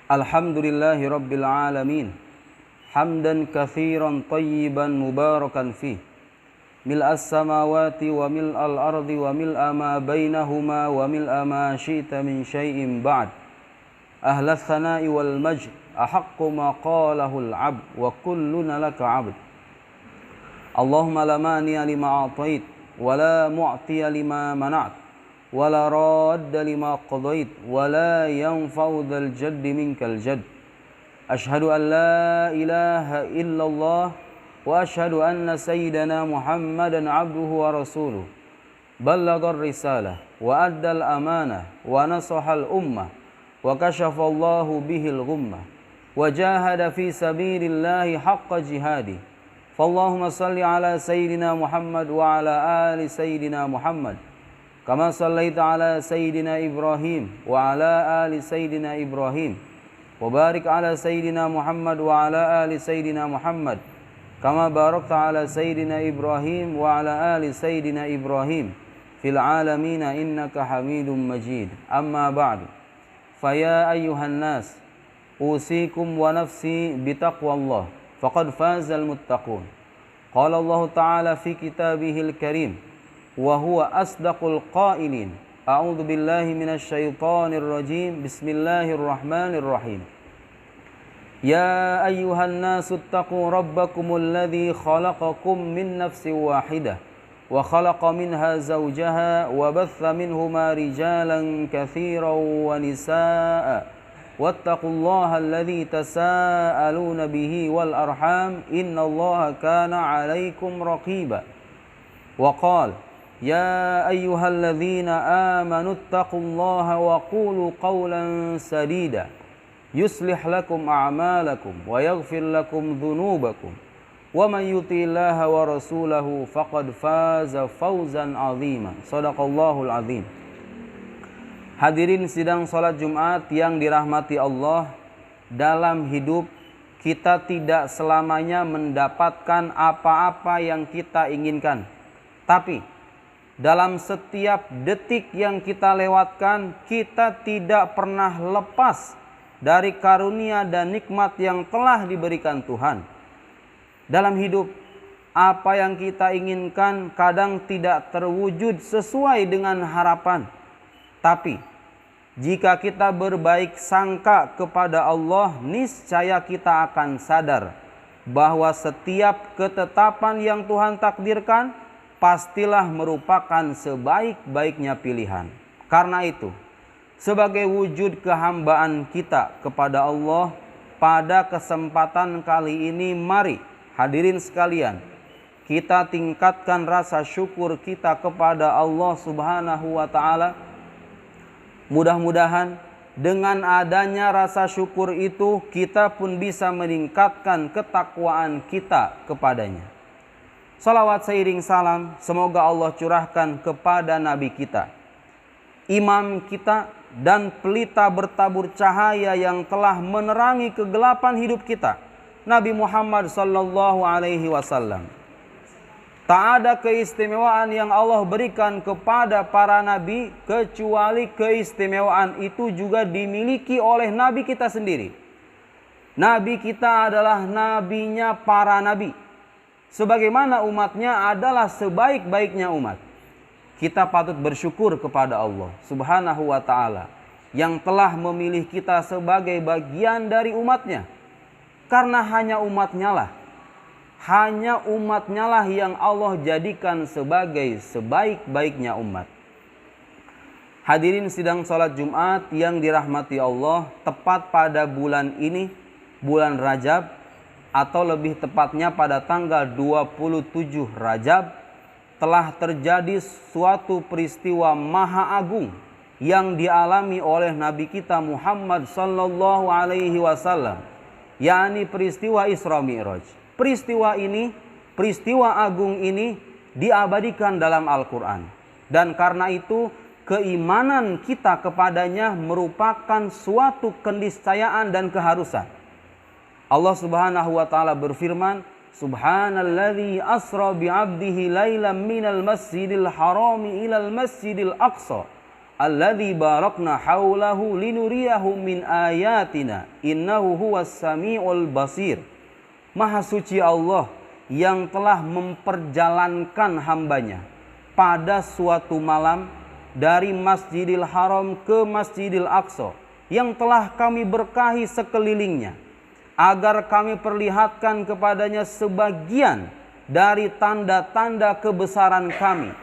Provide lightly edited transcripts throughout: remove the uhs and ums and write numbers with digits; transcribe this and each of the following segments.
Alhamdulillahi Rabbil Alamin. Hamdan kathiran tayyiban mubarakan fih. Mil'as samawati wa mil'al ardi wa mil'a ma bainahuma wa mil'a ma syi'ta min syai'in ba'd. Ahlas thana'i wal majd ahaqqu ma qalahul 'abd wa kulluna laka 'abd. Allahumma la mani'a lima a'tait wa la mu'tiya lima mana'at wa la radda lima qadait wa la yanfa'u dzal jaddi minkal jadd. Ashhadu an la ilaha illallah wa ashhadu anna sayyidana Muhammadan abduhu wa rasuluh. Ballagar risalah wa addal amanah wa nasahal ummah wa kashafallahu bihil ghummah wa jahada fi sabilillahi haqqa jihadi. Fallahumma salli ala sayyidina Muhammad wa ala ali sayyidina Muhammad kama sallaita ala sayyidina Ibrahim wa ala ali sayyidina Ibrahim wa barik ala sayyidina Muhammad wa ala ali sayyidina Muhammad kama barakta ala sayyidina Ibrahim wa ala ali sayyidina Ibrahim fil alamin innaka Hamidum Majid. Amma ba'du. Faya ayyuhan nas usikum wa nafsi bitaqwallah faqad fazal muttaqun. Qala Allah Ta'ala fi kitabihil karim wa huwa asdaqul qailin. A'udzu billahi minasy syaithanir rajim. Bismillahirrahmanirrahim. Ya ayyuhan nasu ittaqu rabbakumul ladzi khalaqakum min nafsin wahidah wa khalaqa minha zawjaha wa batha minhuma rijalan katsiran wa nisaa'a wattaqullaha alladzi tasaaluna bihi wal arham innallaha kana 'alaikum raqiba. Wa qala ya ayyuhalladzina amanu ittaqullaha wa qulu qawlan sadida yuslih lakum a'malakum wa yaghfir lakum dhunubakum wa man yuti'illaha wa rasulahu faqad faza fawzan 'azima. Shadaqallahul 'azim. Hadirin sidang salat Jumat yang dirahmati Allah, dalam hidup kita tidak selamanya mendapatkan apa-apa yang kita inginkan. Tapi dalam setiap detik yang kita lewatkan, kita tidak pernah lepas dari karunia dan nikmat yang telah diberikan Tuhan. Dalam hidup, apa yang kita inginkan kadang tidak terwujud sesuai dengan harapan. Tapi jika kita berbaik sangka kepada Allah, niscaya kita akan sadar bahwa setiap ketetapan yang Tuhan takdirkan pastilah merupakan sebaik-baiknya pilihan. Karena itu, sebagai wujud kehambaan kita kepada Allah, pada kesempatan kali ini mari hadirin sekalian, kita tingkatkan rasa syukur kita kepada Allah Subhanahu wa ta'ala. Mudah-mudahan dengan adanya rasa syukur itu, kita pun bisa meningkatkan ketakwaan kita kepadanya. Salawat seiring salam semoga Allah curahkan kepada Nabi kita, imam kita, dan pelita bertabur cahaya yang telah menerangi kegelapan hidup kita, Nabi Muhammad sallallahu alaihi wasallam. Tak ada keistimewaan yang Allah berikan kepada para nabi kecuali keistimewaan itu juga dimiliki oleh nabi kita sendiri. Nabi kita adalah nabinya para nabi, sebagaimana umatnya adalah sebaik-baiknya umat. Kita patut bersyukur kepada Allah Subhanahu wa ta'ala yang telah memilih kita sebagai bagian dari umatnya. Karena hanya umatnya lah yang Allah jadikan sebagai sebaik-baiknya umat. Hadirin sidang salat Jumat yang dirahmati Allah, tepat pada bulan ini, bulan Rajab, atau lebih tepatnya pada tanggal 27 Rajab, telah terjadi suatu peristiwa maha agung yang dialami oleh Nabi kita Muhammad sallallahu alaihi wasallam, yakni peristiwa Isra Mi'raj. Peristiwa agung ini diabadikan dalam Al-Quran. Dan karena itu keimanan kita kepadanya merupakan suatu keniscayaan dan keharusan. Allah Subhanahu wa ta'ala berfirman, Subhanalladzi asra bi'abdihi lailan minal masjidil harami ilal masjidil aqsa alladzi barakna haulahu linuriyahu min ayatina innahu huwas samiul basir. Maha suci Allah yang telah memperjalankan hambanya pada suatu malam dari Masjidil Haram ke Masjidil Aqsa yang telah kami berkahi sekelilingnya, agar kami perlihatkan kepadanya sebagian dari tanda-tanda kebesaran kami.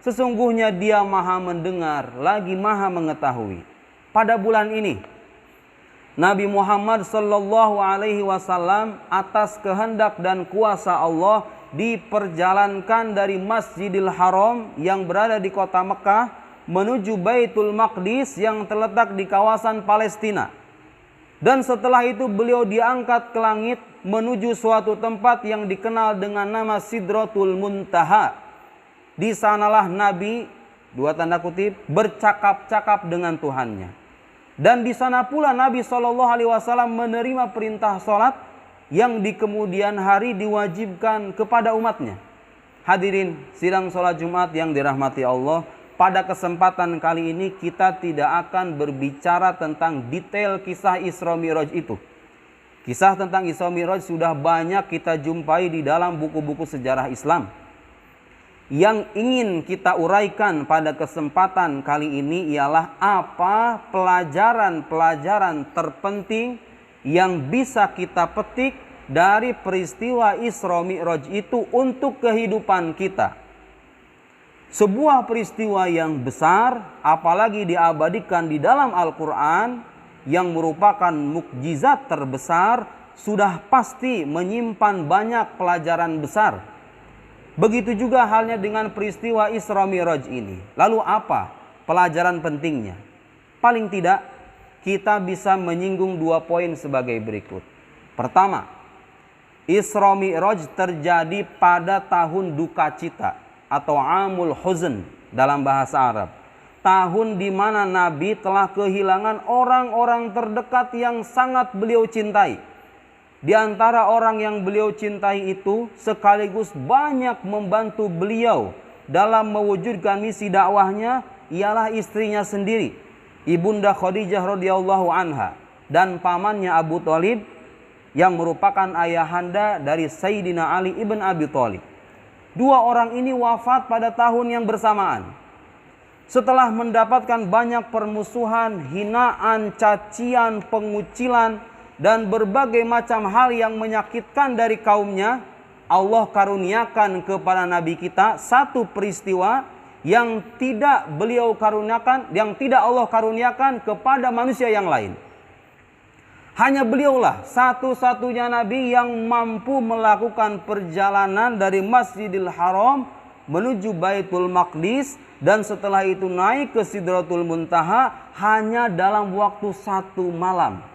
Sesungguhnya Dia Maha mendengar lagi Maha mengetahui. Pada bulan ini Nabi Muhammad sallallahu alaihi wasallam atas kehendak dan kuasa Allah diperjalankan dari Masjidil Haram yang berada di kota Mekah menuju Baitul Maqdis yang terletak di kawasan Palestina. Dan setelah itu beliau diangkat ke langit menuju suatu tempat yang dikenal dengan nama Sidratul Muntaha. Di sanalah Nabi, dua tanda kutip, bercakap-cakap dengan Tuhannya. Dan di sana pula Nabi SAW menerima perintah sholat yang di kemudian hari diwajibkan kepada umatnya. Hadirin sidang sholat Jumat yang dirahmati Allah, pada kesempatan kali ini kita tidak akan berbicara tentang detail kisah Isra Mi'raj itu. Kisah tentang Isra Mi'raj sudah banyak kita jumpai di dalam buku-buku sejarah Islam. Yang ingin kita uraikan pada kesempatan kali ini ialah apa pelajaran-pelajaran terpenting yang bisa kita petik dari peristiwa Isra Mi'raj itu untuk kehidupan kita. Sebuah peristiwa yang besar, apalagi diabadikan di dalam Al-Quran, yang merupakan mukjizat terbesar, sudah pasti menyimpan banyak pelajaran besar. Begitu juga halnya dengan peristiwa Isra Mi'raj ini. Lalu apa pelajaran pentingnya? Paling tidak kita bisa menyinggung 2 poin sebagai berikut. Pertama, Isra Mi'raj terjadi pada tahun duka cita atau Amul Huzn dalam bahasa Arab. Tahun di mana Nabi telah kehilangan orang-orang terdekat yang sangat beliau cintai. Di antara orang yang beliau cintai itu sekaligus banyak membantu beliau dalam mewujudkan misi dakwahnya ialah istrinya sendiri, Ibunda Khadijah radhiyallahu anha, dan pamannya Abu Thalib yang merupakan ayahanda dari Sayyidina Ali ibn Abi Thalib. 2 orang ini wafat pada tahun yang bersamaan. Setelah mendapatkan banyak permusuhan, hinaan, cacian, pengucilan, dan berbagai macam hal yang menyakitkan dari kaumnya, Allah karuniakan kepada Nabi kita satu peristiwa yang tidak beliau karuniakan, yang tidak Allah karuniakan kepada manusia yang lain. Hanya beliaulah satu-satunya Nabi yang mampu melakukan perjalanan dari Masjidil Haram menuju Baitul Maqdis, dan setelah itu naik ke Sidratul Muntaha hanya dalam waktu 1 malam.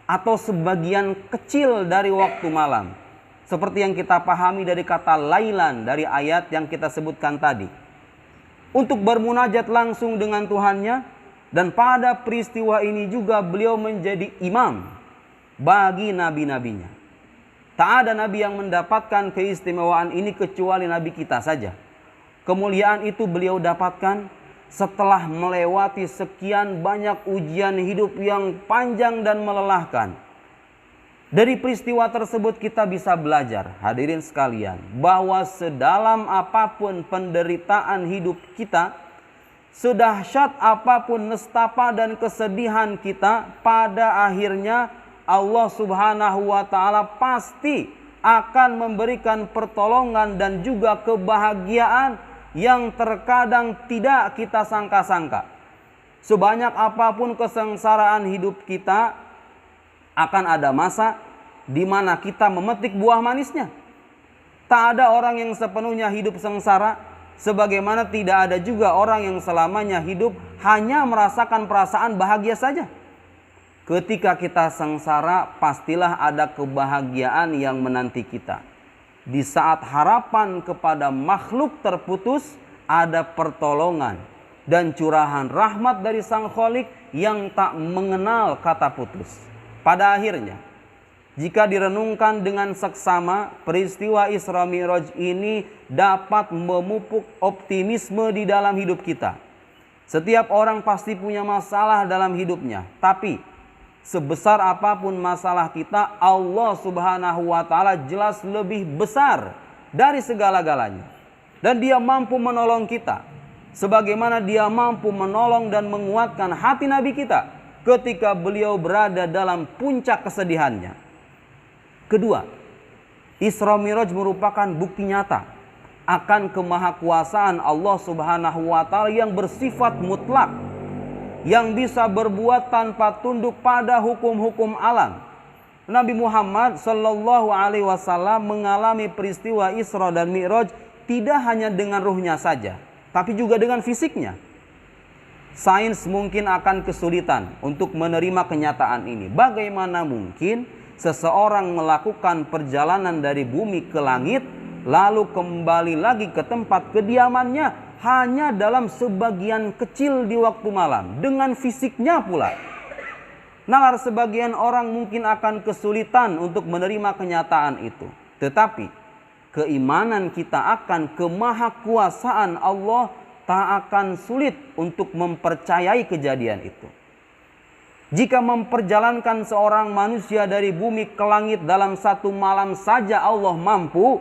Atau sebagian kecil dari waktu malam. Seperti yang kita pahami dari kata lailan dari ayat yang kita sebutkan tadi. Untuk bermunajat langsung dengan Tuhannya. Dan pada peristiwa ini juga beliau menjadi imam bagi nabi-nabinya. Tak ada nabi yang mendapatkan keistimewaan ini kecuali nabi kita saja. Kemuliaan itu beliau dapatkan setelah melewati sekian banyak ujian hidup yang panjang dan melelahkan. Dari peristiwa tersebut kita bisa belajar, hadirin sekalian, bahwa sedalam apapun penderitaan hidup kita, sedahsyat apapun nestapa dan kesedihan kita, pada akhirnya Allah Subhanahu wa Ta'ala pasti akan memberikan pertolongan dan juga kebahagiaan yang terkadang tidak kita sangka-sangka. Sebanyak apapun kesengsaraan hidup kita, akan ada masa di mana kita memetik buah manisnya. Tak ada orang yang sepenuhnya hidup sengsara, sebagaimana tidak ada juga orang yang selamanya hidup hanya merasakan perasaan bahagia saja. Ketika kita sengsara, pastilah ada kebahagiaan yang menanti kita. Di saat harapan kepada makhluk terputus, ada pertolongan dan curahan rahmat dari Sang Khalik yang tak mengenal kata putus. Pada akhirnya, jika direnungkan dengan seksama, peristiwa Isra Mi'raj ini dapat memupuk optimisme di dalam hidup kita. Setiap orang pasti punya masalah dalam hidupnya. Tapi sebesar apapun masalah kita, Allah Subhanahu wa Ta'ala jelas lebih besar dari segala-galanya. Dan Dia mampu menolong kita, sebagaimana Dia mampu menolong dan menguatkan hati Nabi kita ketika beliau berada dalam puncak kesedihannya. Kedua, Isra Mi'raj merupakan bukti nyata akan kemahakuasaan Allah Subhanahu wa Ta'ala yang bersifat mutlak, yang bisa berbuat tanpa tunduk pada hukum-hukum alam. Nabi Muhammad sallallahu alaihi wasallam mengalami peristiwa Isra dan Mi'raj tidak hanya dengan ruhnya saja, tapi juga dengan fisiknya. Sains mungkin akan kesulitan untuk menerima kenyataan ini. Bagaimana mungkin seseorang melakukan perjalanan dari bumi ke langit lalu kembali lagi ke tempat kediamannya hanya dalam sebagian kecil di waktu malam, dengan fisiknya pula. Nalar sebagian orang mungkin akan kesulitan untuk menerima kenyataan itu. Tetapi keimanan kita akan kemahakuasaan Allah tak akan sulit untuk mempercayai kejadian itu. Jika memperjalankan seorang manusia dari bumi ke langit dalam satu malam saja Allah mampu,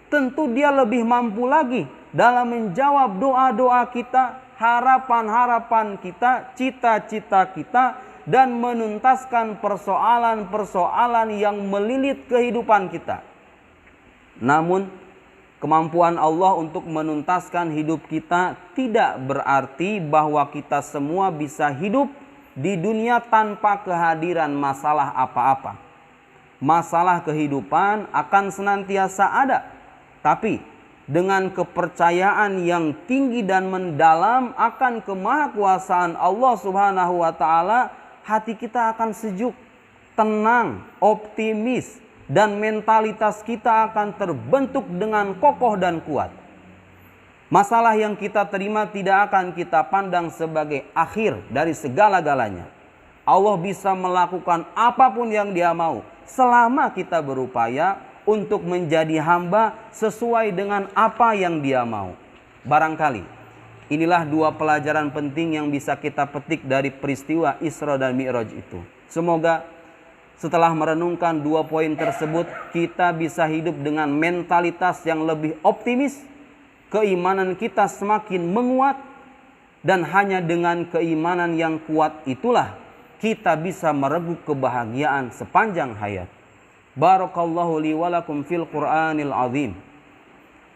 tentu Dia lebih mampu lagi dalam menjawab doa-doa kita, harapan-harapan kita, cita-cita kita, dan menuntaskan persoalan-persoalan yang melilit kehidupan kita. Namun, kemampuan Allah untuk menuntaskan hidup kita tidak berarti bahwa kita semua bisa hidup di dunia tanpa kehadiran masalah apa-apa. Masalah kehidupan akan senantiasa ada. Tapi dengan kepercayaan yang tinggi dan mendalam akan kemahakuasaan Allah Subhanahu wa Ta'ala, hati kita akan sejuk, tenang, optimis, dan mentalitas kita akan terbentuk dengan kokoh dan kuat. Masalah yang kita terima tidak akan kita pandang sebagai akhir dari segala-galanya. Allah bisa melakukan apapun yang Dia mau selama kita berupaya untuk menjadi hamba sesuai dengan apa yang Dia mau. Barangkali inilah dua pelajaran penting yang bisa kita petik dari peristiwa Isra dan Mi'raj itu. Semoga setelah merenungkan dua poin tersebut, kita bisa hidup dengan mentalitas yang lebih optimis, keimanan kita semakin menguat, dan hanya dengan keimanan yang kuat itulah kita bisa merebut kebahagiaan sepanjang hayat. Barakallahu li wa lakum fil Qur'anil azim.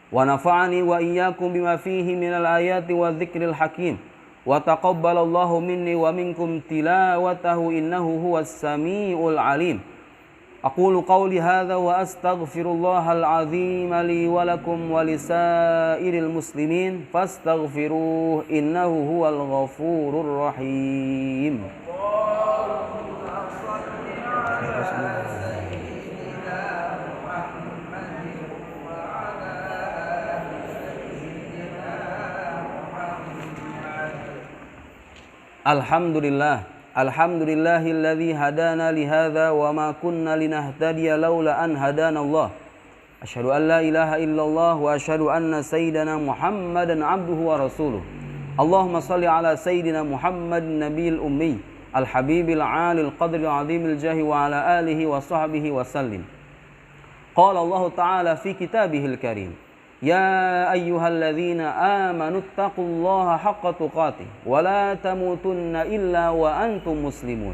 Wa nafa'ani wa iyyakum bima fihi minal ayati wa dzikril hakim. Wa taqabbalallahu minni wa minkum tilawatahu innahu huwas samiul alim. Aqulu qawli hadza wa astaghfirullahal azim li wa lakum wa lisairil muslimin fastaghfiruhu innahu huwal ghafurur rahim. Alhamdulillah, alhamdulillahilladzi hadana lihadza wa ma kunna linahtadiya laula an hadanallah. Asyhadu an la ilaha illallah wa asyhadu anna sayyidana Muhammadan abduhu wa rasuluh. Allahumma salli ala sayyidina Muhammadin nabiyil ummi, al-habibil alil qadri azimil jahi wa ala alihi wa sahbihi wa sallim. Qala Allah ta'ala fi kitabihil karim. Ya ayyuhalladzina amanu taqullaha haqqa tuqatih wa la tamutunna illa wa antum muslimun.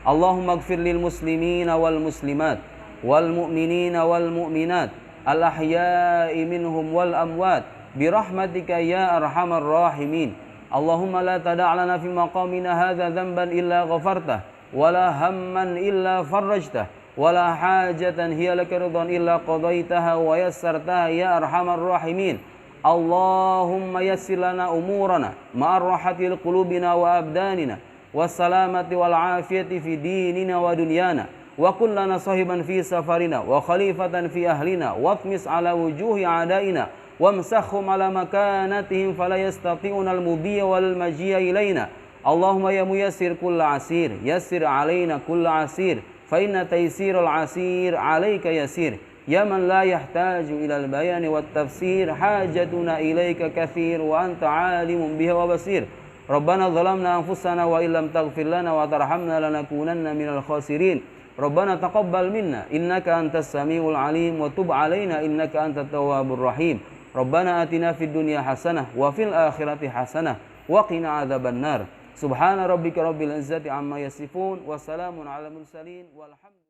Allahumma ighfir lil muslimina wal muslimat wal mu'minina wal mu'minat al ahya'i minhum wal amwat birahmatika ya arhamar rahimin. Allahumma la tada' lana fi maqamina hadza dhanban illa ghafartah wa la hamman illa farajtah wala hajatan hiya laka ridwan illa qadaitaha wa yassartaha ya arhamar rahimin. Allahumma yassir lana umurana ma'ar rahati qulubina wa abdanina wassalamati wal afiyati fi dinina wa dunyana wa kun lana sahiban fi safarina wa khalifatan fi ahlina watmis ala wujuhi a'daina wamsakhhum ala makanatihim fala yastati'una al-mudhiya wal maji'a ilaina. Allahumma ya muyassir kulla asir yassir alaina kulla asir fa inna taysirul asir alayka yasir. Ya man la yahtaju ila al-bayan wat tafsir hajatuna ilayka kathir wa anta alimun biha wa basir. Rabbana zalamna anfusana wa illam taghfir lana wa tarhamna lanakunanna minal khasirin. Rabbana taqabbal minna innaka antas samiul alim wa tub alaina innaka antat tawwabur rahim. Rabbana atina fid dunya hasanah wa fil akhirati hasanah wa qina adzabannar. Subhana rabbika rabbil izzati amma yasifun wa salamun alal mursalin walhamdulillah.